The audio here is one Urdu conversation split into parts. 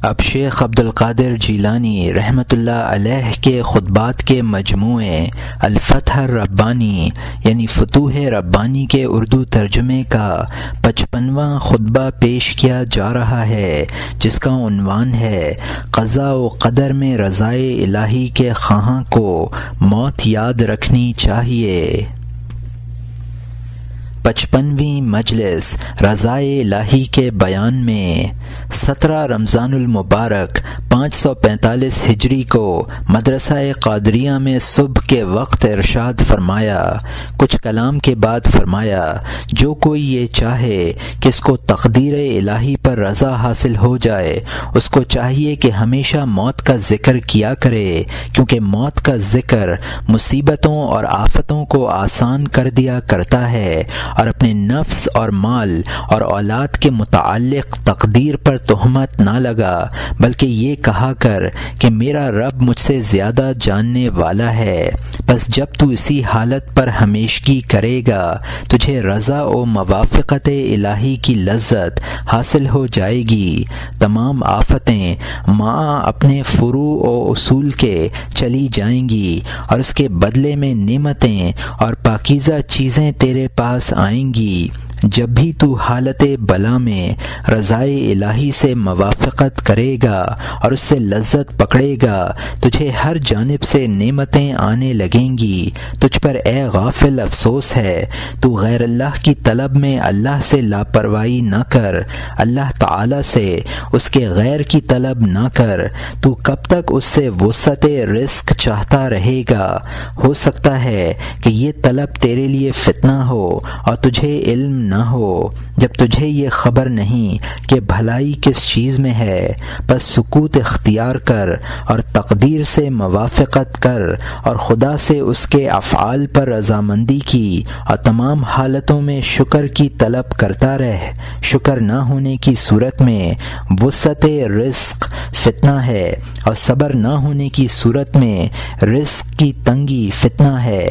اب شیخ عبد القادر جیلانی رحمۃ اللہ علیہ کے خطبات کے مجموعے الفتح الربانی یعنی فتوح ربانی کے اردو ترجمے کا 55واں خطبہ پیش کیا جا رہا ہے، جس کا عنوان ہے قضاء و قدر میں رضائے الہی کے خواہاں کو موت یاد رکھنی چاہیے۔ 55ویں مجلس رضائے الہی کے بیان میں 17 رمضان المبارک 545 ہجری کو مدرسہ قادریہ میں صبح کے وقت ارشاد فرمایا۔ کچھ کلام کے بعد فرمایا، جو کوئی یہ چاہے کہ اس کو تقدیر الہی پر رضا حاصل ہو جائے، اس کو چاہیے کہ ہمیشہ موت کا ذکر کیا کرے، کیونکہ موت کا ذکر مصیبتوں اور آفتوں کو آسان کر دیا کرتا ہے، اور اپنے نفس اور مال اور اولاد کے متعلق تقدیر پر تہمت نہ لگا، بلکہ یہ کہا کر کہ میرا رب مجھ سے زیادہ جاننے والا ہے۔ بس جب تو اسی حالت پر ہمیشگی کرے گا، تجھے رضا و موافقت الہی کی لذت حاصل ہو جائے گی۔ تمام آفتیں مع اپنے فروع و اصول کے چلی جائیں گی، اور اس کے بدلے میں نعمتیں اور پاکیزہ چیزیں تیرے پاس آئیں گی۔ جب بھی تو حالت بلا میں رضائے الہی سے موافقت کرے گا اور اس سے لذت پکڑے گا، تجھے ہر جانب سے نعمتیں آنے لگیں گی۔ تجھ پر اے غافل افسوس ہے، تو غیر اللہ کی طلب میں اللہ سے لاپرواہی نہ کر، اللہ تعالی سے اس کے غیر کی طلب نہ کر۔ تو کب تک اس سے وسعت رزق چاہتا رہے گا؟ ہو سکتا ہے کہ یہ طلب تیرے لیے فتنہ ہو اور تجھے علم نہ ہو۔ جب تجھے یہ خبر نہیں کہ بھلائی کس چیز میں ہے، بس سکوت اختیار کر اور تقدیر سے موافقت کر، اور خدا سے اس کے افعال پر رضامندی کی، اور تمام حالتوں میں شکر کی طلب کرتا رہ۔ شکر نہ ہونے کی صورت میں وسعت رزق فتنہ ہے، اور صبر نہ ہونے کی صورت میں رزق کی تنگی فتنہ ہے۔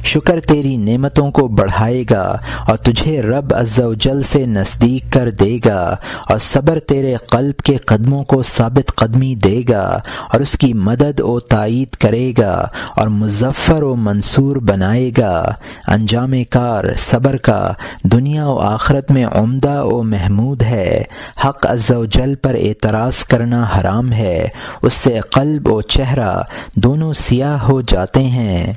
شکر تیری نعمتوں کو بڑھائے گا اور تجھے رب عز و جل سے نزدیک کر دے گا، اور صبر تیرے قلب کے قدموں کو ثابت قدمی دے گا، اور اس کی مدد و تائید کرے گا، اور مظفر و منصور بنائے گا۔ انجام کار صبر کا دنیا و آخرت میں عمدہ و محمود ہے۔ حق عز و جل پر اعتراض کرنا حرام ہے، اس سے قلب و چہرہ دونوں سیاہ ہو جاتے ہیں۔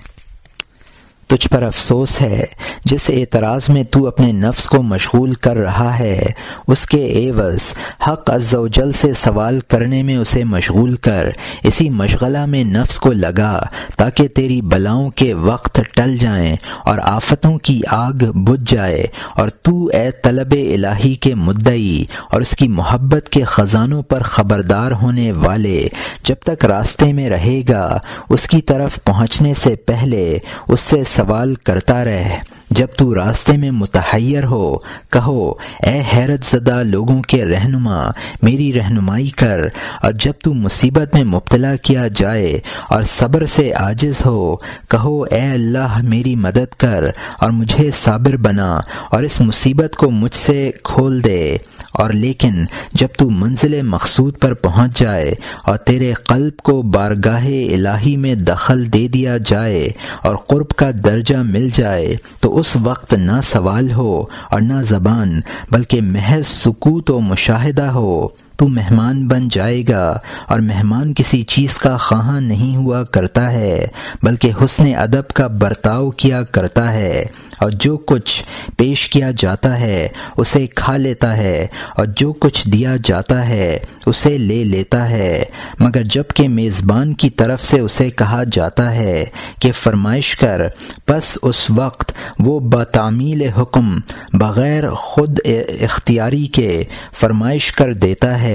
تجھ پر افسوس ہے جس اعتراض میں تو اپنے نفس کو مشغول کر رہا ہے، اس کے عوض حق عز و جل سے سوال کرنے میں اسے مشغول کر۔ اسی مشغلہ میں نفس کو لگا تاکہ تیری بلاؤں کے وقت ٹل جائیں اور آفتوں کی آگ بجھ جائے، اور تو اے طلب الہی کے مدعی اور اس کی محبت کے خزانوں پر خبردار ہونے والے، جب تک راستے میں رہے گا اس کی طرف پہنچنے سے پہلے اس سے سوال کرتا رہ۔ جب تو راستے میں متحیر ہو، کہو اے حیرت زدہ لوگوں کے رہنما، میری رہنمائی کر۔ اور جب تو مصیبت میں مبتلا کیا جائے اور صبر سے عاجز ہو، کہو اے اللہ میری مدد کر اور مجھے صابر بنا اور اس مصیبت کو مجھ سے کھول دے۔ اور لیکن جب تو منزل مقصود پر پہنچ جائے اور تیرے قلب کو بارگاہ الہی میں دخل دے دیا جائے اور قرب کا درجہ مل جائے، تو اس وقت نہ سوال ہو اور نہ زبان، بلکہ محض سکوت و مشاہدہ ہو۔ تو مہمان بن جائے گا، اور مہمان کسی چیز کا خواہاں نہیں ہوا کرتا ہے، بلکہ حسن ادب کا برتاؤ کیا کرتا ہے، اور جو کچھ پیش کیا جاتا ہے اسے کھا لیتا ہے، اور جو کچھ دیا جاتا ہے اسے لے لیتا ہے، مگر جب کہ میزبان کی طرف سے اسے کہا جاتا ہے کہ فرمائش کر، پس اس وقت وہ بتعمیل حکم بغیر خود اختیاری کے فرمائش کر دیتا ہے۔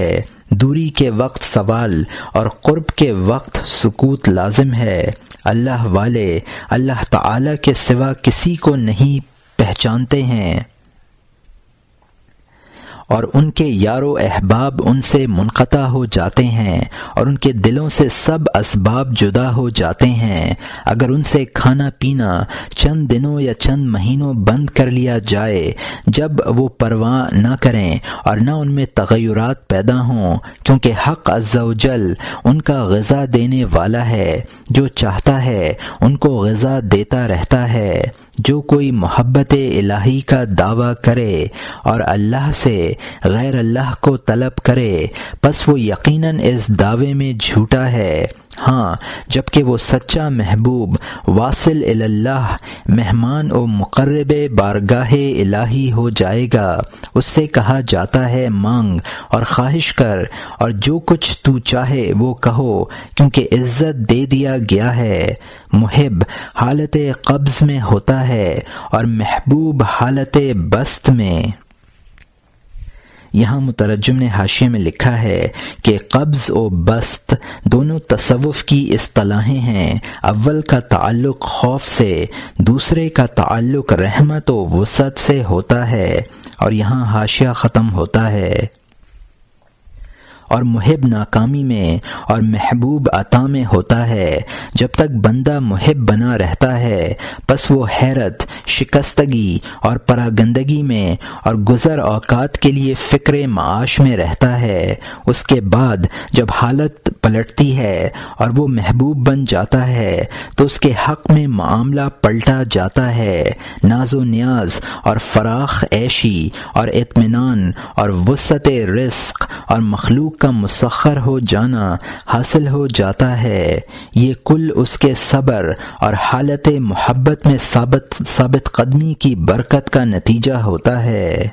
دوری کے وقت سوال اور قرب کے وقت سکوت لازم ہے۔ اللہ والے اللہ تعالی کے سوا کسی کو نہیں پہچانتے ہیں، اور ان کے یار و احباب ان سے منقطع ہو جاتے ہیں اور ان کے دلوں سے سب اسباب جدا ہو جاتے ہیں۔ اگر ان سے کھانا پینا چند دنوں یا چند مہینوں بند کر لیا جائے، جب وہ پرواہ نہ کریں اور نہ ان میں تغیرات پیدا ہوں، کیونکہ حق عز و جل ان کا غذا دینے والا ہے، جو چاہتا ہے ان کو غذا دیتا رہتا ہے۔ جو کوئی محبت الہی کا دعویٰ کرے اور اللہ سے غیر اللہ کو طلب کرے، پس وہ یقیناً اس دعوے میں جھوٹا ہے۔ ہاں، جبکہ وہ سچا محبوب واصل اللہ، مہمان و مقرب بارگاہ الہی ہو جائے گا۔ اس سے کہا جاتا ہے مانگ اور خواہش کر اور جو کچھ تو چاہے وہ کہو، کیونکہ عزت دے دیا گیا ہے۔ محب حالت قبض میں ہوتا ہے اور محبوب حالت بسط میں۔ یہاں مترجم نے حاشیے میں لکھا ہے کہ قبض و بسط دونوں تصوف کی اصطلاحیں ہیں۔ اول کا تعلق خوف سے، دوسرے کا تعلق رحمت و وسعت سے ہوتا ہے۔ اور یہاں حاشیہ ختم ہوتا ہے۔ اور محب ناکامی میں اور محبوب عطا میں ہوتا ہے۔ جب تک بندہ محب بنا رہتا ہے، پس وہ حیرت، شکستگی اور پراگندگی میں اور گزر اوقات کے لیے فکر معاش میں رہتا ہے۔ اس کے بعد جب حالت پلٹتی ہے اور وہ محبوب بن جاتا ہے تو اس کے حق میں معاملہ پلٹا جاتا ہے۔ ناز و نیاز اور فراخ عیشی اور اطمینان اور وسعت رزق اور مخلوق کا مسخر ہو جانا حاصل ہو جاتا ہے۔ یہ کل اس کے صبر اور حالت محبت میں ثابت قدمی کی برکت کا نتیجہ ہوتا ہے۔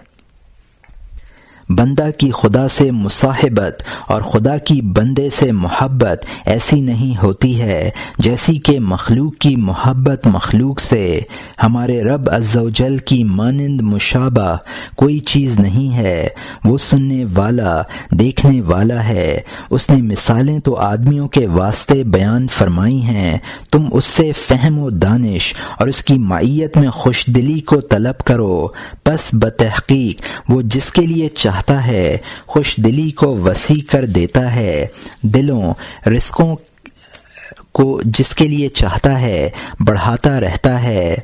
بندہ کی خدا سے مصاحبت اور خدا کی بندے سے محبت ایسی نہیں ہوتی ہے جیسی کہ مخلوق کی محبت مخلوق سے۔ ہمارے رب عز و جل کی مانند مشابہ کوئی چیز نہیں ہے۔ وہ سننے والا، دیکھنے والا ہے۔ اس نے مثالیں تو آدمیوں کے واسطے بیان فرمائی ہیں، تم اس سے فہم و دانش اور اس کی معیت میں خوش دلی کو طلب کرو، پس بتحقیق وہ جس کے لیے چاہتا ہے خوش دلی کو وسیع کر دیتا ہے، دلوں رزقوں کو جس کے لیے چاہتا ہے بڑھاتا رہتا ہے۔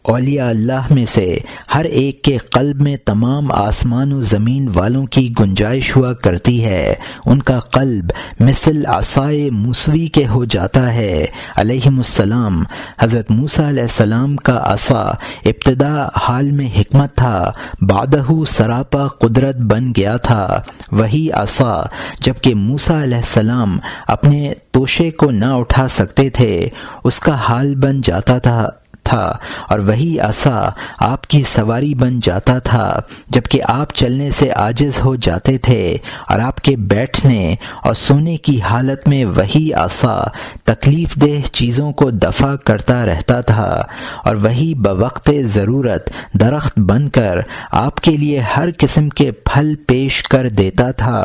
اولیاء اللہ میں سے ہر ایک کے قلب میں تمام آسمان و زمین والوں کی گنجائش ہوا کرتی ہے۔ ان کا قلب مثل عصائے موسوی کے ہو جاتا ہے۔ علیہم السلام، حضرت موسیٰ علیہ السلام کا عصا ابتدا حال میں حکمت تھا، بعدہ سراپا قدرت بن گیا تھا۔ وہی عصا جبکہ موسیٰ علیہ السلام اپنے توشے کو نہ اٹھا سکتے تھے، اس کا حال بن جاتا تھا اور وہی عصا آپ کی سواری بن جاتا تھا جبکہ آپ چلنے سے عاجز ہو جاتے تھے، اور آپ کے بیٹھنے اور سونے کی حالت میں وہی عصا تکلیف دہ چیزوں کو دفع کرتا رہتا تھا، اور وہی بوقت ضرورت درخت بن کر آپ کے لیے ہر قسم کے پھل پیش کر دیتا تھا،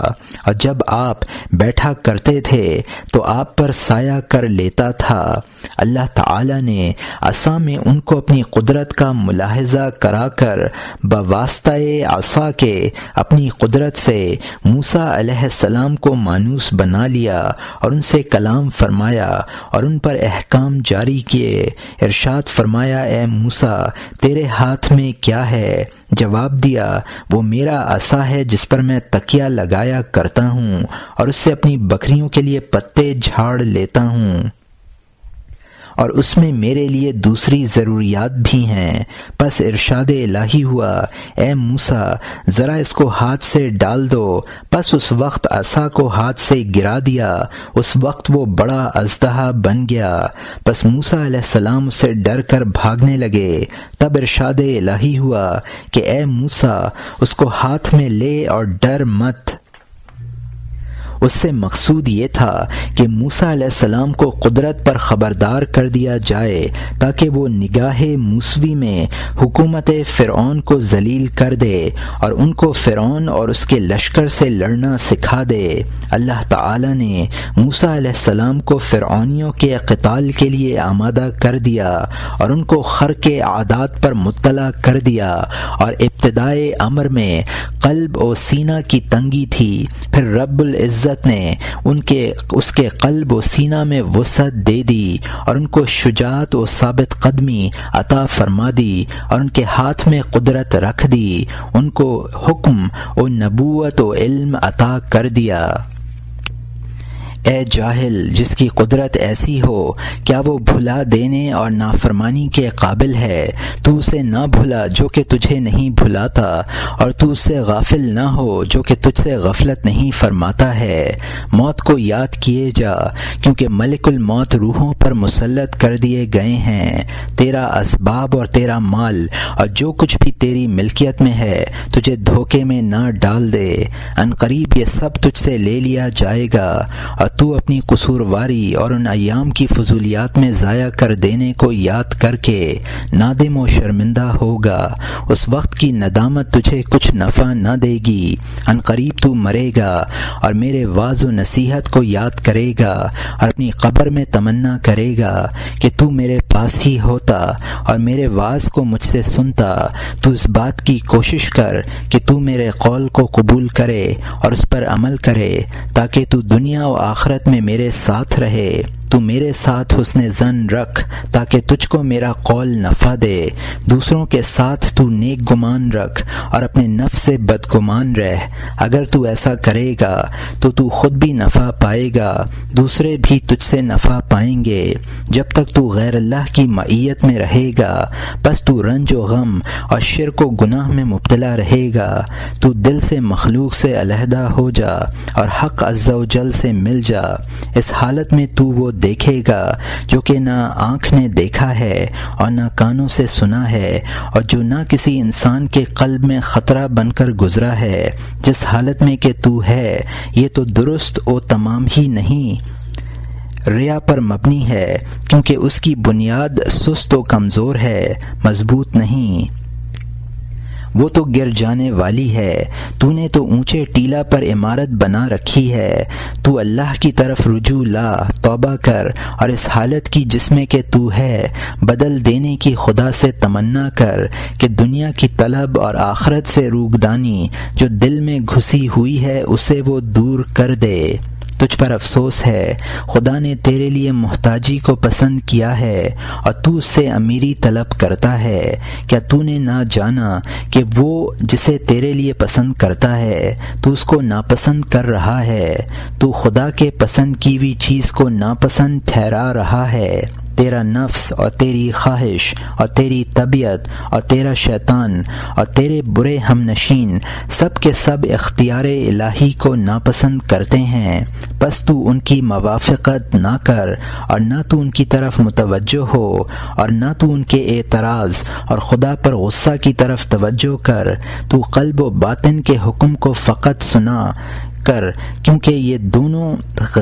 اور جب آپ بیٹھا کرتے تھے تو آپ پر سایہ کر لیتا تھا۔ اللہ تعالی نے عصا میں ان کو اپنی قدرت کا ملاحظہ کرا کر بواسطہ عصا کے اپنی قدرت سے موسیٰ علیہ السلام کو مانوس بنا لیا اور ان سے کلام فرمایا اور ان پر احکام جاری کیے۔ ارشاد فرمایا، اے موسیٰ تیرے ہاتھ میں کیا ہے؟ جواب دیا، وہ میرا عصا ہے جس پر میں تکیہ لگایا کرتا ہوں اور اس سے اپنی بکریوں کے لیے پتے جھاڑ لیتا ہوں، اور اس میں میرے لیے دوسری ضروریات بھی ہیں۔ پس ارشاد الہی ہوا، اے موسیٰ ذرا اس کو ہاتھ سے ڈال دو۔ پس اس وقت عصا کو ہاتھ سے گرا دیا، اس وقت وہ بڑا اژدہا بن گیا۔ پس موسیٰ علیہ السلام اس سے ڈر کر بھاگنے لگے۔ تب ارشاد الہی ہوا کہ اے موسیٰ اس کو ہاتھ میں لے اور ڈر مت۔ اس سے مقصود یہ تھا کہ موسیٰ علیہ السلام کو قدرت پر خبردار کر دیا جائے تاکہ وہ نگاہ موسوی میں حکومت فرعون کو ذلیل کر دے اور ان کو فرعون اور اس کے لشکر سے لڑنا سکھا دے۔ اللہ تعالی نے موسیٰ علیہ السلام کو فرعونیوں کے قتال کے لیے آمادہ کر دیا اور ان کو خرق عادات پر مطلع کر دیا، اور ابتدائے امر میں قلب و سینہ کی تنگی تھی، پھر رب العزت نے اس کے قلب و سینہ میں وسعت دے دی اور ان کو شجاعت و ثابت قدمی عطا فرما دی اور ان کے ہاتھ میں قدرت رکھ دی، ان کو حکم و نبوت و علم عطا کر دیا۔ اے جاہل، جس کی قدرت ایسی ہو، کیا وہ بھلا دینے اور نافرمانی کے قابل ہے؟ تو اسے نہ بھلا جو کہ تجھے نہیں بھلاتا، اور تو اس سے غافل نہ ہو جو کہ تجھ سے غفلت نہیں فرماتا ہے۔ موت کو یاد کیے جا، کیونکہ ملک الموت روحوں پر مسلط کر دیے گئے ہیں۔ تیرا اسباب اور تیرا مال اور جو کچھ بھی تیری ملکیت میں ہے تجھے دھوکے میں نہ ڈال دے، ان قریب یہ سب تجھ سے لے لیا جائے گا، اور تو اپنی قصورواری اور ان ایام کی فضولیات میں ضائع کر دینے کو یاد کر کے نادم و شرمندہ ہوگا۔ اس وقت کی ندامت تجھے کچھ نفع نہ دے گی، ان قریب تو مرے گا اور میرے واعظ و نصیحت کو یاد کرے گا اور اپنی قبر میں تمنا کرے گا کہ تو میرے پاس ہی ہوتا اور میرے واعظ کو مجھ سے سنتا۔ تو اس بات کی کوشش کر کہ تو میرے قول کو قبول کرے اور اس پر عمل کرے تاکہ تو دنیا و آخرت میں میرے ساتھ رہے۔ تو میرے ساتھ حسن ظن رکھ تاکہ تجھ کو میرا قول نفع دے۔ دوسروں کے ساتھ تو نیک گمان رکھ اور اپنے نفس سے بدگمان رہ۔ اگر تو ایسا کرے گا تو خود بھی نفع پائے گا، دوسرے بھی تجھ سے نفع پائیں گے۔ جب تک تو غیر اللہ کی معیت میں رہے گا بس تو رنج و غم اور شرک و گناہ میں مبتلا رہے گا۔ تو دل سے مخلوق سے علیحدہ ہو جا اور حق عز و جل سے مل جا۔ اس حالت میں تو وہ دیکھے گا جو کہ نہ آنکھ نے دیکھا ہے اور نہ کانوں سے سنا ہے، اور جو نہ کسی انسان کے قلب میں خطرہ بن کر گزرا ہے۔ جس حالت میں کہ تو ہے یہ تو درست و تمام ہی نہیں، ریا پر مبنی ہے، کیونکہ اس کی بنیاد سست و کمزور ہے، مضبوط نہیں، وہ تو گر جانے والی ہے۔ تو نے تو اونچے ٹیلا پر عمارت بنا رکھی ہے۔ تو اللہ کی طرف رجوع لا، توبہ کر، اور اس حالت کی جس میں کہ تو ہے بدل دینے کی خدا سے تمنا کر کہ دنیا کی طلب اور آخرت سے روگدانی جو دل میں گھسی ہوئی ہے اسے وہ دور کر دے۔ تجھ پر افسوس ہے، خدا نے تیرے لیے محتاجی کو پسند کیا ہے اور تو اس سے امیری طلب کرتا ہے۔ کیا تو نے نہ جانا کہ وہ جسے تیرے لیے پسند کرتا ہے تو اس کو ناپسند کر رہا ہے؟ تو خدا کے پسند کی ہوئی چیز کو ناپسند ٹھہرا رہا ہے۔ تیرا نفس اور تیری خواہش اور تیری طبیعت اور تیرا شیطان اور تیرے برے ہم نشین سب کے سب اختیار الہی کو ناپسند کرتے ہیں، بس تو ان کی موافقت نہ کر اور نہ تو ان کی طرف متوجہ ہو اور نہ تو ان کے اعتراض اور خدا پر غصہ کی طرف توجہ کر۔ تو قلب و باطن کے حکم کو فقط سنا کر، کیونکہ یہ دونوں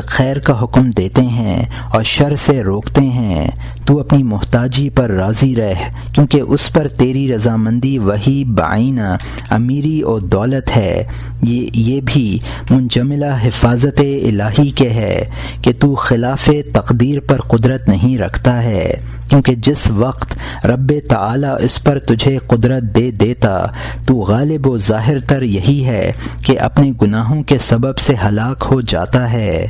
خیر کا حکم دیتے ہیں اور شر سے روکتے ہیں۔ تو اپنی محتاجی پر راضی رہ، کیونکہ اس پر تیری رضامندی وہی بعینہ امیری و دولت ہے۔ یہ بھی منجملہ حفاظت الہی کے ہے کہ تو خلاف تقدیر پر قدرت نہیں رکھتا ہے، کیونکہ جس وقت رب تعالی اس پر تجھے قدرت دے دیتا تو غالب و ظاہر تر یہی ہے کہ اپنے گناہوں کے سبب سے ہلاک ہو جاتا ہے،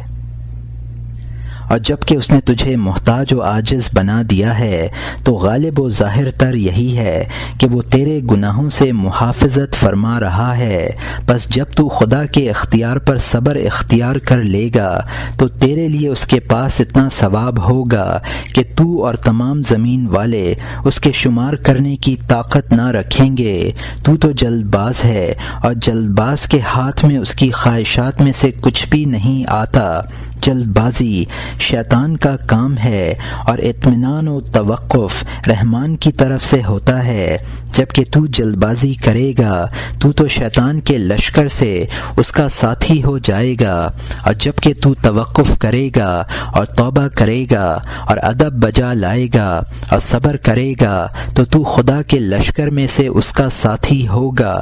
اور جب کہ اس نے تجھے محتاج و عاجز بنا دیا ہے تو غالب و ظاہر تر یہی ہے کہ وہ تیرے گناہوں سے محافظت فرما رہا ہے۔ بس جب تو خدا کے اختیار پر صبر اختیار کر لے گا تو تیرے لیے اس کے پاس اتنا ثواب ہوگا کہ تو اور تمام زمین والے اس کے شمار کرنے کی طاقت نہ رکھیں گے۔ تو جلد باز ہے اور جلد باز کے ہاتھ میں اس کی خواہشات میں سے کچھ بھی نہیں آتا۔ جلد بازی شیطان کا کام ہے اور اطمینان و توقف رحمان کی طرف سے ہوتا ہے۔ جب کہ تو جلد بازی کرے گا تو شیطان کے لشکر سے اس کا ساتھی ہو جائے گا، اور جب کہ تو توقف کرے گا اور توبہ کرے گا اور ادب بجا لائے گا اور صبر کرے گا تو خدا کے لشکر میں سے اس کا ساتھی ہوگا۔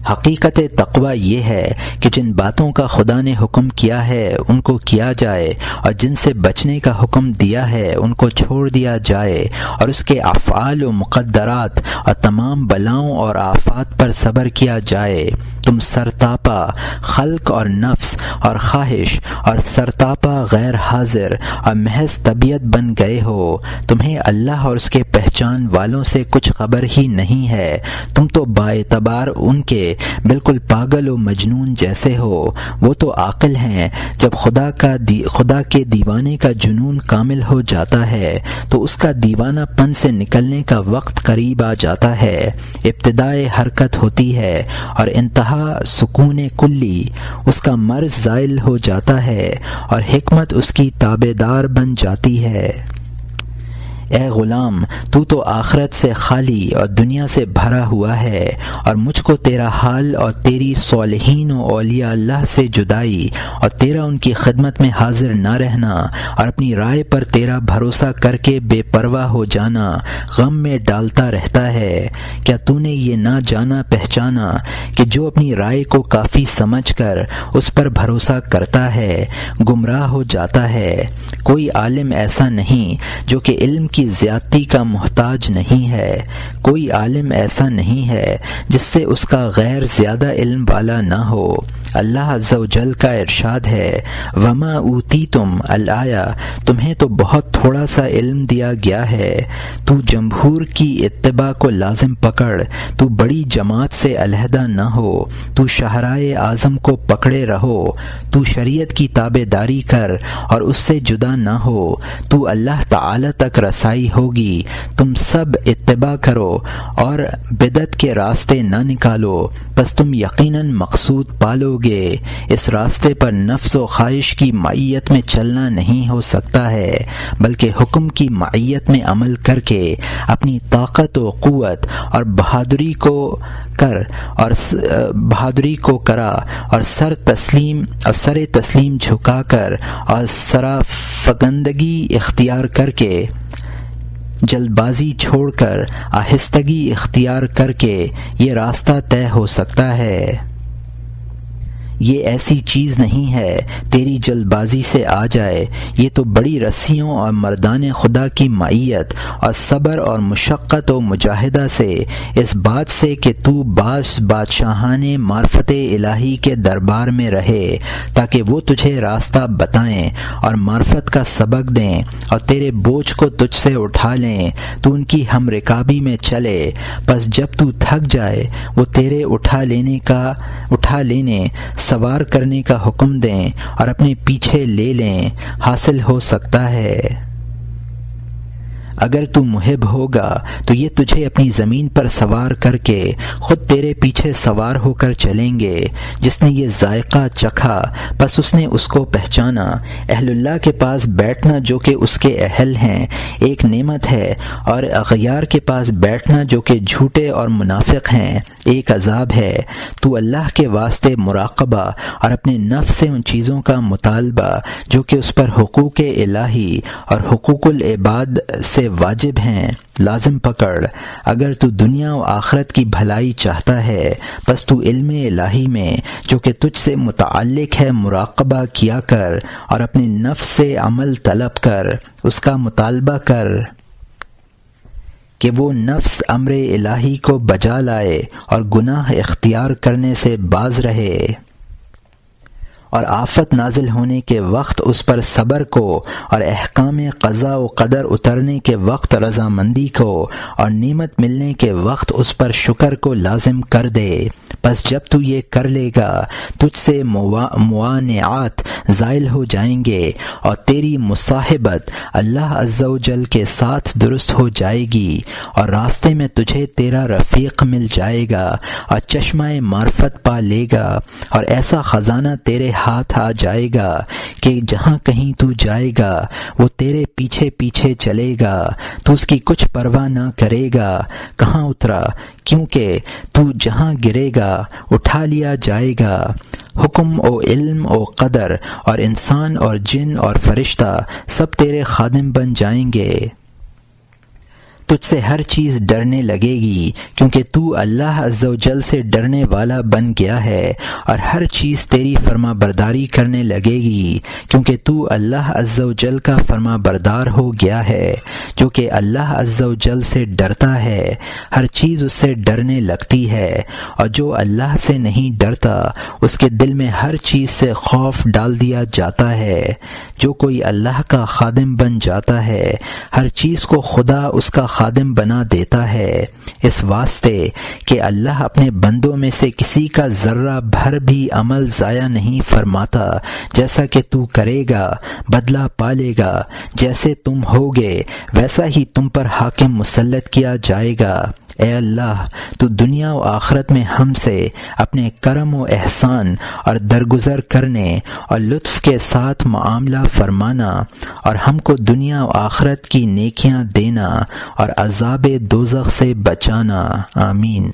حقیقت تقوی یہ ہے کہ جن باتوں کا خدا نے حکم کیا ہے ان کو کیا جائے، اور جن سے بچنے کا حکم دیا ہے ان کو چھوڑ دیا جائے، اور اس کے افعال و مقدرات اور تمام بلاؤں اور آفات پر صبر کیا جائے۔ تم سرتاپا خلق اور نفس اور خواہش اور سرتاپا غیر حاضر اور محض طبیعت بن گئے ہو۔ تمہیں اللہ اور اس کے پہچان والوں سے کچھ خبر ہی نہیں ہے۔ تم تو باعتبار ان کے بالکل پاگل و مجنون جیسے ہو۔ وہ تو عاقل ہیں۔ جب خدا کے دیوانے کا جنون کامل ہو جاتا ہے تو اس کا دیوانہ پن سے نکلنے کا وقت قریب آ جاتا ہے۔ ابتدائے حرکت ہوتی ہے اور انتہا سکون کلی، اس کا مرض زائل ہو جاتا ہے اور حکمت اس کی تابع دار بن جاتی ہے۔ اے غلام، تو آخرت سے خالی اور دنیا سے بھرا ہوا ہے، اور مجھ کو تیرا حال اور تیری صالحین و اولیاء اللہ سے جدائی اور تیرا ان کی خدمت میں حاضر نہ رہنا اور اپنی رائے پر تیرا بھروسہ کر کے بے پرواہ ہو جانا غم میں ڈالتا رہتا ہے۔ کیا تو نے یہ نہ جانا پہچانا کہ جو اپنی رائے کو کافی سمجھ کر اس پر بھروسہ کرتا ہے گمراہ ہو جاتا ہے؟ کوئی عالم ایسا نہیں جو کہ علم کی زیادتی کا محتاج نہیں ہے۔ کوئی عالم ایسا نہیں ہے جس سے اس کا غیر زیادہ علم والا نہ ہو۔ اللہ عز و جل کا ارشاد ہے، وما اوتیتم الآیہ، تمہیں تو بہت تھوڑا سا علم دیا گیا ہے۔ تو جمہور کی اتباع کو لازم پکڑ، تو بڑی جماعت سے علیحدہ نہ ہو، تو شہرائے اعظم کو پکڑے رہو، تو شریعت کی تابع داری کر اور اس سے جدا نہ ہو، تو اللہ تعالی تک رسائی ہوگی۔ تم سب اتباع کرو اور بدعت کے راستے نہ نکالو، بس تم یقیناً مقصود پالو گے۔ اس راستے پر نفس و خواہش کی معیت میں چلنا نہیں ہو سکتا ہے، بلکہ حکم کی معیت میں عمل کر کے اپنی طاقت و قوت اور بہادری کو کرا اور سر تسلیم جھکا کر اور سرافگندگی اختیار کر کے، جلد بازی چھوڑ کر آہستگی اختیار کر کے یہ راستہ طے ہو سکتا ہے۔ یہ ایسی چیز نہیں ہے تیری جلد بازی سے آ جائے، یہ تو بڑی رسیوں اور مردان خدا کی معیت اور صبر اور مشقت و مجاہدہ سے، اس بات سے کہ تو باس بادشاہان معرفت الہی کے دربار میں رہے تاکہ وہ تجھے راستہ بتائیں اور معرفت کا سبق دیں اور تیرے بوجھ کو تجھ سے اٹھا لیں، تو ان کی ہم رکابی میں چلے۔ پس جب تو تھک جائے وہ تیرے اٹھا لینے سوار کرنے کا حکم دیں اور اپنے پیچھے لے لیں، حاصل ہو سکتا ہے۔ اگر تو محب ہوگا تو یہ تجھے اپنی زمین پر سوار کر کے خود تیرے پیچھے سوار ہو کر چلیں گے۔ جس نے یہ ذائقہ چکھا بس اس نے اس کو پہچانا۔ اہل اللہ کے پاس بیٹھنا جو کہ اس کے اہل ہیں ایک نعمت ہے، اور اغیار کے پاس بیٹھنا جو کہ جھوٹے اور منافق ہیں ایک عذاب ہے۔ تو اللہ کے واسطے مراقبہ اور اپنے نفس سے ان چیزوں کا مطالبہ جو کہ اس پر حقوق الہی اور حقوق العباد سے واجب ہیں لازم پکڑ۔ اگر تو دنیا و آخرت کی بھلائی چاہتا ہے بس تو علم الہی میں جو کہ تجھ سے متعلق ہے مراقبہ کیا کر اور اپنے نفس سے عمل طلب کر، اس کا مطالبہ کر کہ وہ نفس امر الہی کو بجا لائے اور گناہ اختیار کرنے سے باز رہے، اور آفت نازل ہونے کے وقت اس پر صبر کو اور احکام قضا و قدر اترنے کے وقت رضامندی کو اور نعمت ملنے کے وقت اس پر شکر کو لازم کر دے۔ بس جب تو یہ کر لے گا تجھ سے موانعات زائل ہو جائیں گے اور تیری مصاحبت اللہ عز و جل کے ساتھ درست ہو جائے گی، اور راستے میں تجھے تیرا رفیق مل جائے گا اور چشمہ معرفت پا لے گا، اور ایسا خزانہ تیرے ہاتھ آ جائے گا کہ جہاں کہیں تو جائے گا وہ تیرے پیچھے پیچھے چلے گا، تو اس کی کچھ پرواہ نہ کرے گا کہاں اترا، کیونکہ تو جہاں گرے گا اٹھا لیا جائے گا۔ حکم و علم و قدر اور انسان اور جن اور فرشتہ سب تیرے خادم بن جائیں گے۔ تجھ سے ہر چیز ڈرنے لگے گی کیونکہ تو اللہ عز و جل سے ڈرنے والا بن گیا ہے، اور ہر چیز تیری فرما برداری کرنے لگے گی کیونکہ تو اللہ عز و جل کا فرما بردار ہو گیا ہے۔ جو کہ اللہ عز و جل سے ڈرتا ہے ہر چیز اس سے ڈرنے لگتی ہے، اور جو اللہ سے نہیں ڈرتا اس کے دل میں ہر چیز سے خوف ڈال دیا جاتا ہے۔ جو کوئی اللہ کا خادم بن جاتا ہے ہر چیز کو خدا اس کا خادم بنا دیتا ہے، اس واسطے کہ اللہ اپنے بندوں میں سے کسی کا ذرہ بھر بھی عمل ضائع نہیں فرماتا۔ جیسا کہ تو کرے گا بدلہ پالے گا، جیسے تم ہوگے ویسا ہی تم پر حاکم مسلط کیا جائے گا۔ اے اللہ تو دنیا و آخرت میں ہم سے اپنے کرم و احسان اور درگزر کرنے اور لطف کے ساتھ معاملہ فرمانا، اور ہم کو دنیا و آخرت کی نیکیاں دینا اور عذاب دوزخ سے بچانا۔ آمین۔